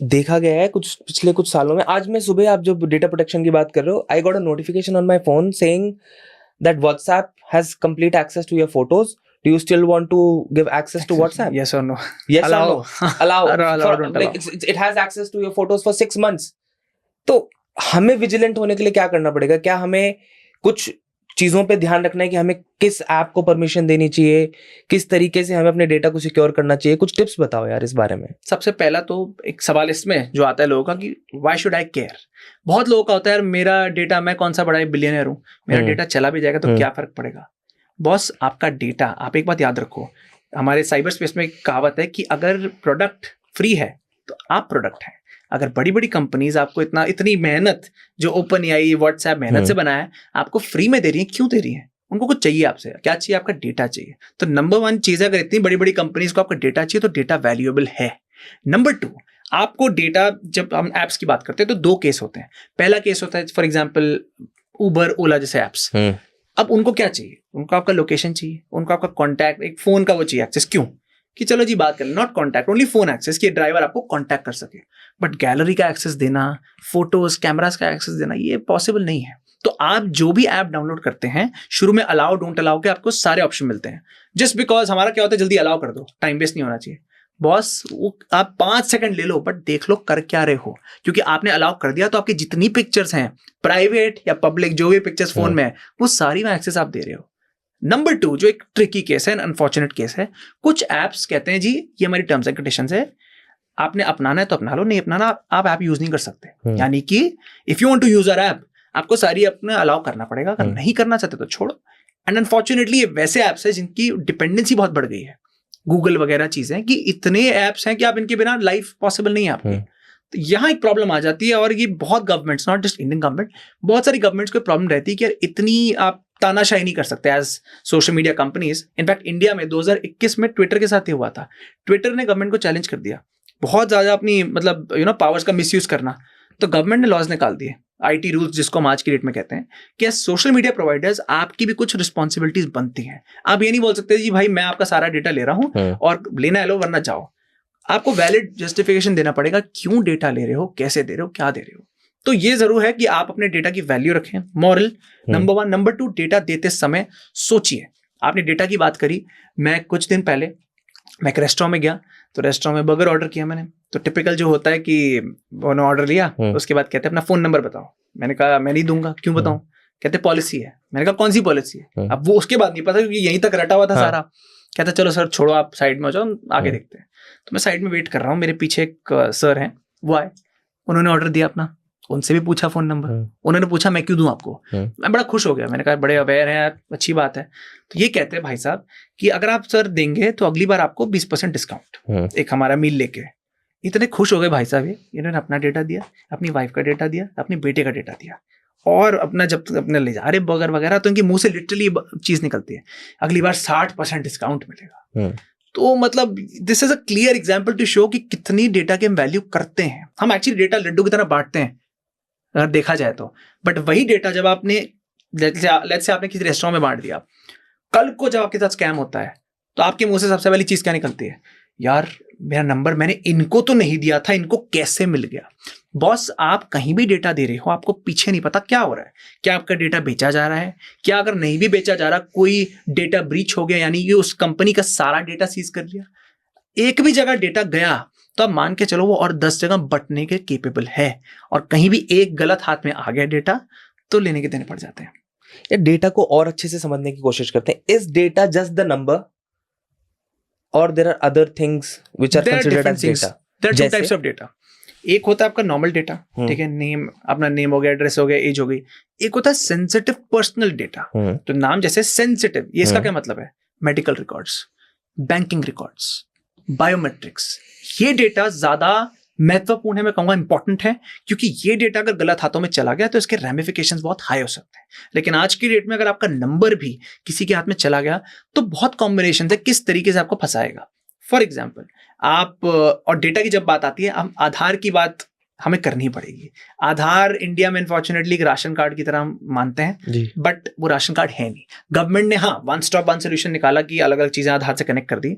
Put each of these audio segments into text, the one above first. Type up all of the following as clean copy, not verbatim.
देखा गया है कुछ पिछले कुछ सालों में। आज मैं सुबह, आप जब डेटा प्रोटेक्शन की बात कर रहे हो, I got a notification on my phone saying that WhatsApp has complete access to your photos, do you still want to give access to WhatsApp? Yes or no? Yes or no? Allow Allow, for, don't like allow. it has access to your photos for 6 months. तो हमें vigilant होने के लिए क्या करना पड़ेगा? क्या हमें कुछ चीजों पे ध्यान रखना है कि हमें किस ऐप को परमिशन देनी चाहिए, किस तरीके से हमें अपने डेटा को सिक्योर करना चाहिए? कुछ टिप्स बताओ यार इस बारे में। सबसे पहला तो एक सवाल इसमें जो आता है लोगों का कि व्हाई शुड आई केयर। बहुत लोगों का होता है यार मेरा डेटा, मैं कौन सा बड़ा बिलियनर हूँ, मेरा डेटा चला भी जाएगा तो क्या फर्क पड़ेगा। बॉस, आपका डेटा, आप एक बात याद रखो, हमारे साइबर स्पेस में एक कहावत है कि अगर प्रोडक्ट फ्री है तो आप प्रोडक्ट हैं। अगर बड़ी बड़ी कंपनीज आपको इतनी मेहनत, जो ओपन एआई, व्हाट्सएप मेहनत से बनाया है, आपको फ्री में दे रही है, क्यों दे रही है? उनको कुछ चाहिए आपसे, क्या चाहिए? आपका डेटा चाहिए। तो नंबर 1 चीज है, अगर इतनी बड़ी बड़ी कंपनीज को आपका डेटा चाहिए तो डेटा वैल्यूएबल है। नंबर 2, आपको डेटा, जब हम एप्स की बात करते हैं तो 2 केस होते हैं। पहला केस होता है फॉर एग्जाम्पल उबर, ओला जैसे एप्स। अब उनको क्या चाहिए? उनको आपका लोकेशन चाहिए, उनको आपका कॉन्टैक्ट, एक फोन का वो चाहिए एक्सेस। क्यों? कि चलो जी बात करें, not contact, only phone access, कि ड्राइवर आपको कॉन्टैक्ट कर सके। बट गैलरी का एक्सेस देना, फोटोज, कैमरास का एक्सेस देना, ये पॉसिबल नहीं है। तो आप जो भी ऐप डाउनलोड करते हैं, शुरू में अलाउ डोंट अलाउ के आपको सारे ऑप्शन मिलते हैं। जस्ट बिकॉज हमारा क्या होता है, जल्दी अलाउ कर दो, टाइम वेस्ट नहीं होना चाहिए। बॉस, वो आप 5 सेकंड ले लो, बट देख लो कर क्या रहे हो। क्योंकि आपने अलाउ कर दिया तो आपकी जितनी पिक्चर्स हैं, प्राइवेट या पब्लिक, जो भी पिक्चर्स फोन में है, वो सारी में एक्सेस आप दे रहे हो। नंबर 2, जो एक ट्रिकी केस है, अनफॉर्चुनेट केस है, कुछ एप्स कहते हैं जी ये हमारी टर्म्स एंड कंडीशंस है, आपने अपनाना है तो अपना लो, नहीं अपनाना आप ऐप यूज नहीं कर सकते। यानी कि if you want to use our app, आपको सारी अपने अलाउ करना पड़ेगा, अगर नहीं करना चाहते तो छोड़ो। एंड अनफॉर्चुनेटली ये वैसे ऐप्स है जिनकी डिपेंडेंसी बहुत बढ़ गई है, गूगल वगैरह चीजें, कि इतने ऐप्स हैं कि आप इनके बिना लाइफ पॉसिबल नहीं है आपकी। तो यहाँ एक प्रॉब्लम आ जाती है, और ये बहुत governments, not just Indian government, बहुत सारी गवर्नमेंट्स को प्रॉब्लम रहती है कि यार इतनी आप तानाशाही नहीं कर सकते as social media companies. In fact India में 2021 में ट्विटर के साथ ही हुआ था। ट्विटर ने गवर्नमेंट को चैलेंज कर दिया, बहुत ज्यादा अपनी मतलब पावर्स का मिसयूज करना। तो गवर्नमेंट ने लॉज निकाल दिए, आईटी रूल्स जिसको हम आज की डेट में कहते हैं, कि सोशल मीडिया प्रोवाइडर्स आपकी भी कुछ रिस्पॉन्सिबिलिटीज बनती हैं। आप ये नहीं बोल सकते जी भाई मैं आपका सारा डेटा ले रहा हूं और लेना है लो वरना जाओ। आपको वैलिड जस्टिफिकेशन देना पड़ेगा, क्यों डेटा ले रहे हो, कैसे दे रहे हो, क्या दे रहे हो। तो ये जरूर है कि आप अपने डेटा की वैल्यू रखें, मॉरल नंबर 1। नंबर 2, डेटा देते समय सोचिए। आपने डेटा की बात करी, मैं कुछ दिन पहले मैं एक रेस्टोरेंट में गया, तो रेस्टोरेंट में बर्गर ऑर्डर किया मैंने। तो टिपिकल जो होता है कि उन्होंने ऑर्डर लिया, उसके बाद कहते हैं अपना फोन नंबर बताओ। मैंने कहा मैं नहीं दूंगा। क्यों बताऊं? कहते पॉलिसी है। मैंने कहा कौन सी पॉलिसी है? अब वो उसके बाद नहीं पता, क्योंकि यहीं तक रटा हुआ था सारा। कहता चलो सर छोड़ो, आप साइड में हो जाओ, आगे देखते हैं। तो मैं साइड में वेट कर रहा हूँ, मेरे पीछे एक सर हैं, वो आए, उन्होंने ऑर्डर दिया अपना, उनसे भी पूछा फोन नंबर, उन्होंने पूछा मैं क्यों दूं आपको। मैं बड़ा खुश हो गया, मैंने कहा बड़े अवेयर हैं, अच्छी बात है। तो ये कहते हैं भाई साहब कि अगर आप सर देंगे तो अगली बार आपको 20% डिस्काउंट, एक हमारा मील लेके। इतने खुश हो गए भाई साहब, इन्होंने अपना डेटा दिया, अपनी वाइफ का डेटा दिया, अपने बेटे का डेटा दिया, और अपना जब अपने ले जा रहे बर्गर वगैरह, तो इनके मुंह से लिटरली चीज निकलती है, अगली बार 60% डिस्काउंट मिलेगा। तो मतलब this is a clear example to show कि कितनी डेटा की हम वैल्यू करते हैं। हम एक्चुअली डेटा लड्डू की तरह बांटते हैं अगर देखा जाए तो, बट वही डेटा जब आपने लेट्स से आपने किसी रेस्टोरेंट में बांट दिया, कल को जब आपके साथ स्कैम होता है तो आपके मुंह से सबसे पहली चीज क्या निकलती है? यार मेरा नंबर मैंने इनको तो नहीं दिया था, इनको कैसे मिल गया? बॉस, आप कहीं भी डेटा दे रहे हो, आपको पीछे नहीं पता क्या हो रहा है। क्या आपका डेटा बेचा जा रहा है? क्या अगर नहीं भी बेचा जा रहा, कोई डेटा ब्रीच हो गया, यानी कि उस कंपनी का सारा डेटा सीज कर लिया, एक भी जगह डेटा गया तो आप मान के चलो वो और 10 जगह बटने के केपेबल है, और कहीं भी एक गलत हाथ में आ गया डेटा तो लेने के देने पड़ जाते हैं। ये डेटा को और अच्छे से समझने की कोशिश करते हैं। Is data just the number और there are other things which are considered as data? There are 2 types of data. एक होता है आपका नॉर्मल डेटा, ठीक है, नेम, अपना नेम हो गया, एड्रेस हो गया, एज हो गई। एक होता है सेंसिटिव पर्सनल डेटा। तो नाम जैसे सेंसिटिव, ये इसका क्या मतलब है? Medical records, banking records, biometrics, ये डेटा ज्यादा महत्वपूर्ण है, मैं कहूंगा इंपॉर्टेंट है, क्योंकि ये डेटा अगर गलत हाथों में चला गया तो इसके रैमिफिकेशंस बहुत हाई हो सकते हैं। लेकिन आज की डेट में अगर आपका नंबर भी किसी के हाथ में चला गया तो बहुत कॉम्बिनेशन है किस तरीके से आपको फंसाएगा। फॉर एग्जाम्पल आप, और डेटा की जब बात आती है, हम आधार की बात हमें करनी पड़ेगी। आधार इंडिया में अनफॉर्चुनेटली एक राशन कार्ड की तरह हम मानते हैं, बट वो राशन कार्ड है नहीं। गवर्नमेंट ने हाँ वन स्टॉप वन सोल्यूशन निकाला कि अलग अलग चीजें आधार से कनेक्ट कर दी,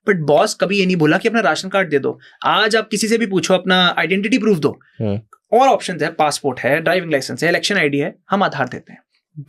बट बॉस कभी ये नहीं बोला कि अपना राशन कार्ड दे दो। आज आप किसी से भी पूछो अपना आइडेंटिटी प्रूफ दो, और ऑप्शन है, पासपोर्ट है, ड्राइविंग लाइसेंस है, इलेक्शन आईडी है, हम आधार देते हैं।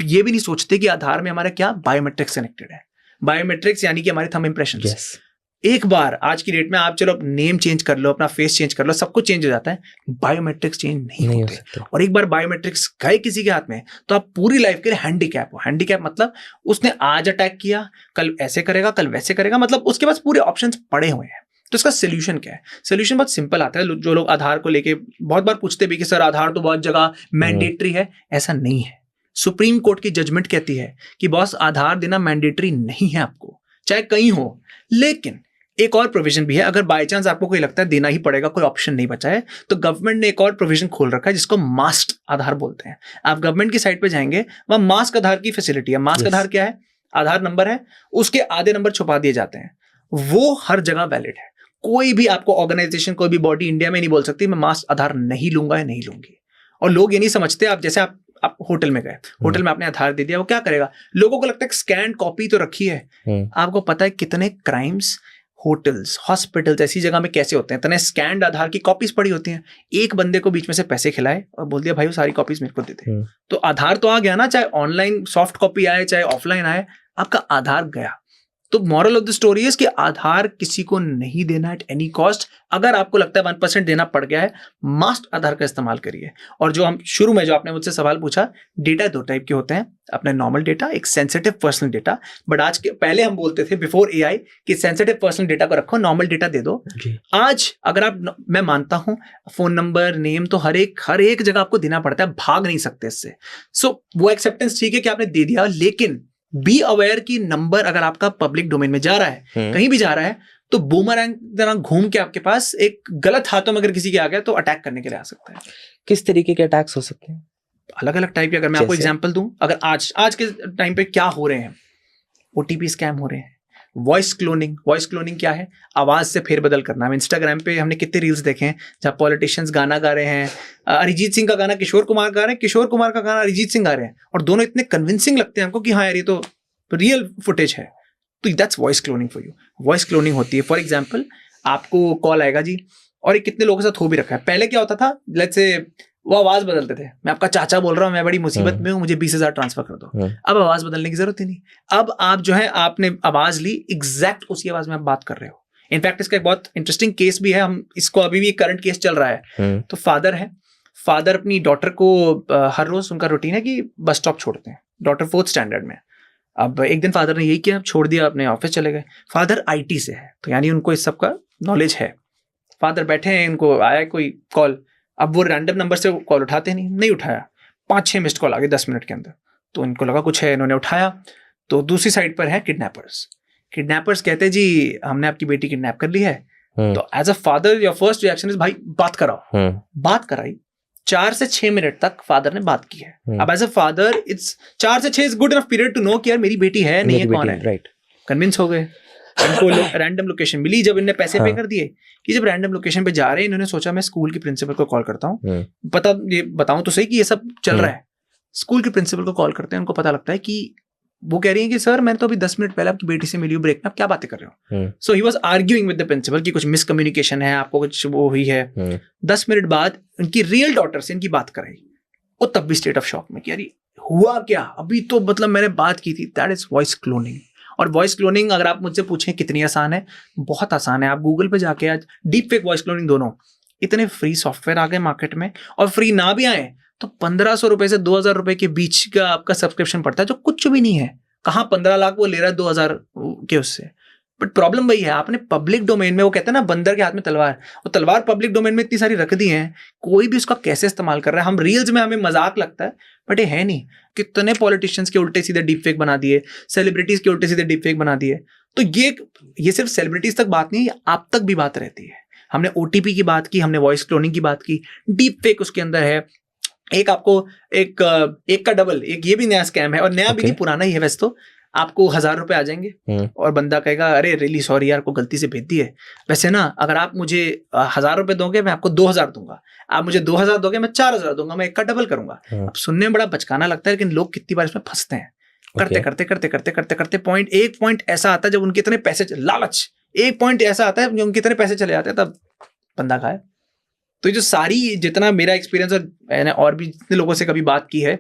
ये भी नहीं सोचते कि आधार में हमारा क्या बायोमेट्रिक्स कनेक्टेड है। बायोमेट्रिक्स यानी कि हमारे थंब इंप्रेशंस। एक बार आज की डेट में आप चलो नेम चेंज कर लो, अपना फेस चेंज कर लो, सब कुछ चेंज हो जाता है, बायोमेट्रिक्स चेंज नहीं होते। और एक बार बायोमेट्रिक्स गए किसी के हाथ में तो आप पूरी लाइफ के लिए हैंडीकैप हो। हैंडीकैप मतलब उसने आज अटैक किया, कल ऐसे करेगा, कल वैसे करेगा, मतलब उसके पास पूरे ऑप्शंस पड़े हुए हैं। तो इसका सोल्यूशन क्या है? सोल्यूशन बहुत सिंपल आता है। जो लोग आधार को लेके बहुत बार पूछते भी कि सर आधार तो बहुत जगह मैंडेटरी है, ऐसा नहीं है। सुप्रीम कोर्ट की जजमेंट कहती है कि बॉस आधार देना मैंडेटरी नहीं है आपको, चाहे कहीं हो। लेकिन एक और प्रोविजन भी है, अगर बाय चांस आपको कोई लगता है देना ही पड़ेगा, कोई ऑप्शन नहीं बचा है, तो गवर्नमेंट ने एक और प्रोविजन खोल रखा है जिसको मास्क आधार बोलते हैं। आप गवर्नमेंट की साइट पे जाएंगे, वहां मास्क आधार की फैसिलिटी है। मास्क आधार क्या है? आधार नंबर है, उसके आधे नंबर छुपा दिए जाते हैं, वो हर जगह वैलिड है। कोई भी आपको ऑर्गेनाइजेशन, कोई भी बॉडी इंडिया में नहीं बोल सकती मैं मास्क आधार नहीं लूंगा या नहीं लूंगी। और लोग ये नहीं समझते, आप जैसे आप होटल में गए, होटल में आपने आधार दे दिया, वो क्या करेगा? लोगों को लगता है स्कैन कॉपी तो रखी है। आपको पता है कितने क्राइम्स होटल्स, हॉस्पिटल्स ऐसी जगह में कैसे होते हैं? इतने स्कैंड आधार की कॉपीज पड़ी होती हैं। एक बंदे को बीच में से पैसे खिलाए और बोल दिया भाई वो सारी कॉपीज मेरे को दे दे। तो आधार तो आ गया ना, चाहे ऑनलाइन सॉफ्ट कॉपी आए चाहे ऑफलाइन आए, आपका आधार गया। तो मॉरल ऑफ द स्टोरी है कि आधार किसी को नहीं देना एट एनी कॉस्ट। अगर आपको लगता है 1% देना पड़ गया है, मास्ट आधार का इस्तेमाल करिए। और जो हम शुरू में जो आपने मुझसे सवाल पूछा, डेटा दो टाइप के होते हैं, अपने नॉर्मल डेटा, एक सेंसिटिव पर्सनल डेटा। बट आज के पहले हम बोलते थे बिफोर एआई कि सेंसिटिव पर्सनल डेटा को रखो, नॉर्मल डेटा दे दो। आज अगर आप, मैं मानता हूं फोन नंबर, नेम तो हर एक जगह आपको देना पड़ता है, भाग नहीं सकते इससे। सो वो एक्सेप्टेंस ठीक है कि आपने दे दिया, लेकिन बी अवेयर कि नंबर अगर आपका पब्लिक डोमेन में जा रहा है, कहीं भी जा रहा है, तो बूमरैंग तरह घूम के आपके पास एक गलत हाथों में अगर किसी के आ गया तो अटैक करने के लिए आ सकता है। किस तरीके के अटैक्स हो सकते हैं? अलग अलग टाइप के। अगर मैं आपको एग्जांपल दूं, अगर आज के टाइम पे क्या हो रहे हैं, ओटीपी स्कैम हो रहे हैं, वॉइस क्लोनिंग क्या है? आवाज से फेरबदल करना। हम इंस्टाग्राम पे हमने कितने रील्स देखे हैं जहाँ पॉलिटिशियंस गाना गा रहे हैं, अरिजीत सिंह का गाना किशोर कुमार गा रहे हैं, किशोर कुमार का गाना अरिजीत सिंह गा रहे हैं, और दोनों इतने कन्विंसिंग लगते हैं हमको कि हाँ यार ये तो रियल फुटेज है। तो that's voice cloning for you. Voice cloning होती है, फॉर एग्जाम्पल आपको कॉल आएगा जी, और ये कितने लोगों के साथ हो भी रखा है। पहले क्या होता था, लेट्स से वो आवाज बदलते थे, मैं आपका चाचा बोल रहा हूँ, मैं बड़ी मुसीबत में हूँ, मुझे 20,000 ट्रांसफर कर दो। अब आवाज बदलने की जरूरत ही नहीं। अब आप जो है आपने आवाज ली, एग्जैक्ट उसी आवाज में आप बात कर रहे हो। इनफैक्ट इसका एक बहुत इंटरेस्टिंग केस भी है, हम इसको अभी भी करंट केस चल रहा है। तो फादर अपनी डॉटर को हर रोज उनका रूटीन है कि बस स्टॉप छोड़ते हैं, डॉटर 4th स्टैंडर्ड में। अब एक दिन फादर ने यही किया, छोड़ दिया, अपने ऑफिस चले गए। फादर आईटी से है, तो यानी उनको इस सब का नॉलेज है। फादर बैठे हैं, इनको आया कोई कॉल, अब वो रैंडम नंबर से कॉल उठाते नहीं उठाया, 5-6 मिस्ड कॉल आ गए 10 मिनट के अंदर। तो इनको लगा कुछ है, इन्होंने उठाया, तो दूसरी साइड पर है किडनैपर्स कहते हैं जी हमने आपकी बेटी किडनैप कर ली है। तो as a father your first reaction is भाई बात कराओ। बात कराई, 4 से 6 मिनट तक फादर ने बात की है। अब एज अ फादर इट्स 4 से 6 is good enough period to know कि यार मेरी बेटी है नहीं है, कौन है। राइट, कन्विंस हो गए। इनको रैंडम लोकेशन मिली, जब इन्हें पैसे पे कर दिए कि जब रैंडम लोकेशन पे जा रहे हैं, इन्होंने सोचा मैं स्कूल के प्रिंसिपल को कॉल करता हूँ, ये बताऊं तो सही कि ये सब चल रहा है। स्कूल के प्रिंसिपल को कॉल करते हैं, उनको पता लगता है कि वो कह रही है कि सर मैंने तो अभी 10 मिनट पहले आपकी बेटी से मिली हूँ ब्रेक में, आप क्या बातें कर रहे हो। So he was arguing with the principal कि कुछ मिसकम्युनिकेशन है, आपको कुछ वो हुई है। 10 मिनट बाद उनकी रियल डॉटर से इनकी बात कराई, वो तब भी स्टेट ऑफ शॉक में कि यार हुआ क्या, अभी तो मतलब मैंने बात की थी। That is voice cloning. और वॉइस क्लोनिंग अगर आप मुझसे पूछें कितनी आसान है, बहुत आसान है। आप गूगल पे जाके आज डीप फेक, वॉइस क्लोनिंग, दोनों इतने फ्री सॉफ्टवेयर आ गए मार्केट में, और फ्री ना भी आए तो 1500 रुपए से 2000 रुपए के बीच का आपका सब्सक्रिप्शन पड़ता है, जो कुछ भी नहीं है। कहाँ 15 लाख वो ले रहा है 2000 के उससे। बट प्रॉब्लम वही है, आपने पब्लिक डोमेन में, वो कहते हैं ना बंदर के हाथ में तलवार, वो तलवार पब्लिक डोमेन में इतनी सारी रख दी है, कोई भी उसका कैसे इस्तेमाल कर रहा है। हम रील्स में हमें मजाक लगता है, बट ये है नहीं। कितने पॉलिटिशियंस के उल्टे सीधे डीप फेक बना दिए, सेलिब्रिटीज के उल्टे सीधे डीप फेक बना दिए। तो ये सिर्फ सेलिब्रिटीज तक बात नहीं, आप तक भी बात रहती है। हमने ओटीपी की बात की, हमने वॉइस क्लोनिंग की बात की, डीप फेक उसके अंदर है। एक आपको एक का डबल, एक ये भी नया स्कैम है, और नया भी नहीं, पुराना ही है वैसे तो। आपको 1000 रुपए आ जाएंगे और बंदा कहेगा अरे रियली सॉरी यार, को गलती से भेज दिए। वैसे ना अगर आप मुझे 1000 रुपए दोगे मैं आपको 2000 दूंगा, आप मुझे 2000 दोगे मैं 4000 दूंगा, मैं एक का डबल करूंगा। अब सुनने में बड़ा बचकाना लगता है लेकिन लोग कितनी बार इसमें फंसते हैं। करते करते करते करते करते करते एक पॉइंट ऐसा आता है जब उनके इतने पैसे, लालच, एक पॉइंट ऐसा आता है जब उनके इतने पैसे चले जाते हैं तब बंदा गायब। तो ये जो सारी, जितना मेरा एक्सपीरियंस और मैंने और भी जितने लोगों से कभी बात की है,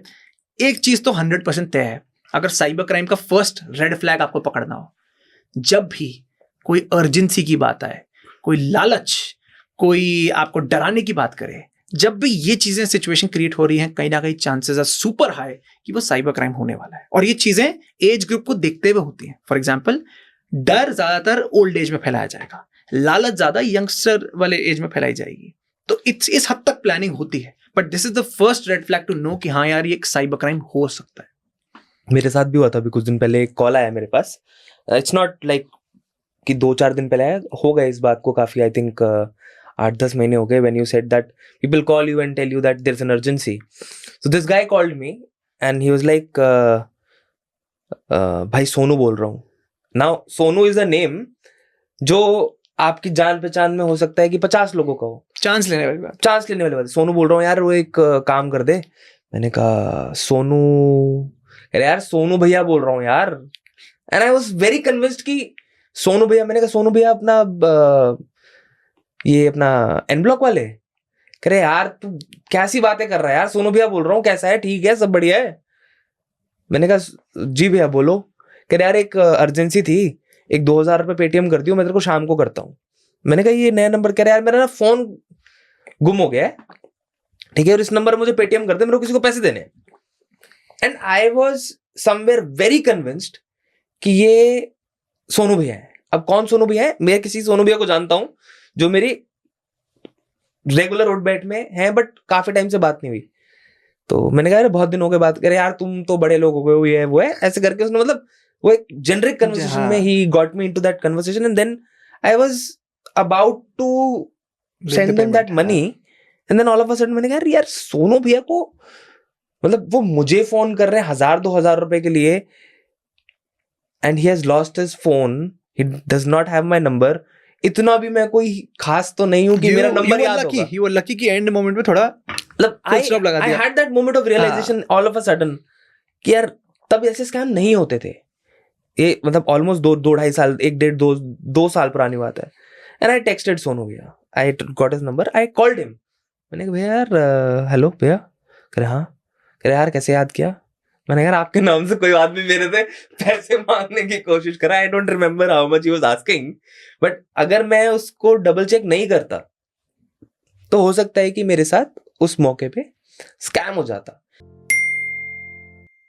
एक चीज तो 100% तय है, अगर साइबर क्राइम का फर्स्ट रेड फ्लैग आपको पकड़ना हो, जब भी कोई अर्जेंसी की बात आए, कोई लालच, कोई आपको डराने की बात करे, जब भी ये चीजें सिचुएशन क्रिएट हो रही हैं, कहीं ना कहीं चांसेस आर सुपर हाई कि वो साइबर क्राइम होने वाला है। और ये चीजें एज ग्रुप को देखते हुए होती हैं। फॉर एग्जाम्पल, डर ज्यादातर ओल्ड एज में फैलाया जाएगा, लालच ज्यादा यंगस्टर वाले एज में फैलाई जाएगी। तो इस हद तक प्लानिंग होती है, but this is the first red flag to know कि हाँ यार ये एक साइबर क्राइम हो सकता है। मेरे साथ भी हुआ था अभी कुछ दिन पहले, एक कॉल आया मेरे पास। इट्स नॉट लाइक कि 2-4 दिन पहले आया, हो गए इस बात को काफी, आई थिंक 8-10 महीने हो गए। When you said that people call you and tell you that there is an urgency, so this guy called me and he was like, भाई सोनू बोल रहा हूँ। Now Sonu is a name जो आपकी जान पहचान में हो सकता है कि 50 लोगों का हो, चांस लेने वाली बात। सोनू बोल रहा हूँ यार, वो एक काम कर दे। मैंने कहा सोनू, अरे यार सोनू भैया बोल रहा हूँ यार। And I was very convinced कि सोनू भैया। मैंने कहा सोनू भैया अपना ये अपना एन ब्लॉक वाले। कह रहे यार तू कैसी बातें कर रहा है यार, सोनू भैया बोल रहा हूँ, कैसा है, ठीक है, सब बढ़िया है। मैंने कहा जी भैया बोलो। कह रहे यार एक अर्जेंसी थी, एक 2000 रुपये पेटीएम कर दियो, मैं तेरे को शाम को करता हूँ। मैंने कहा ये नया नंबर। कह रहे यार मेरा ना फोन गुम हो गया है, ठीक है, और इस नंबर मुझे पेटीएम कर दे, मेरे को किसी को पैसे देने। And I was somewhere very convinced कि ये सोनू भैया है। अब कौन सोनू भैया है? मैं किसी सोनू भैया को जानता हूं जो मेरी रेगुलर रोड बैठ में है, बट काफी टाइम से बात नहीं हुई। तो मैंने कहा बहुत दिन हो गए बात करे यार, तुम तो बड़े लोग हो गए हो, ये है वो है, ऐसे करके उसने मतलब वो एक जेनरिक कन्वर्सेशन में he got me into that conversation. And then I was about to send him that money, and then all of a sudden मैंने कहा यार सोनू भैया को, मतलब वो मुझे फोन कर रहे हैं 1000-2000 रुपए के लिए, and he has lost his phone, he does not have my number. इतना भी मैं कोई खास तो नहीं हूं कि मेरा नंबर याद होगा। You were lucky कि एंड मोमेंट में थोड़ा मतलब I had that moment of realization all of a sudden कि यार तब ऐसे स्कैम नहीं होते थे। ये मतलब ऑलमोस्ट 2-2.5 साल, 1-1.5-2 साल पुरानी बात है। एंड आई टेक्स्टेड सोनू भैया, I got his number, I called him. मैंने कहा भैया यार हेलो भैया। कह रहे हाँ। कह रहे यार कैसे याद किया? मैंने कहा आपके नाम से कोई आदमी मेरे से पैसे मांगने की कोशिश करा, I don't remember how much he was asking, but अगर मैं उसको डबल चेक नहीं करता तो हो सकता है कि मेरे साथ उस मौके पे स्कैम हो जाता।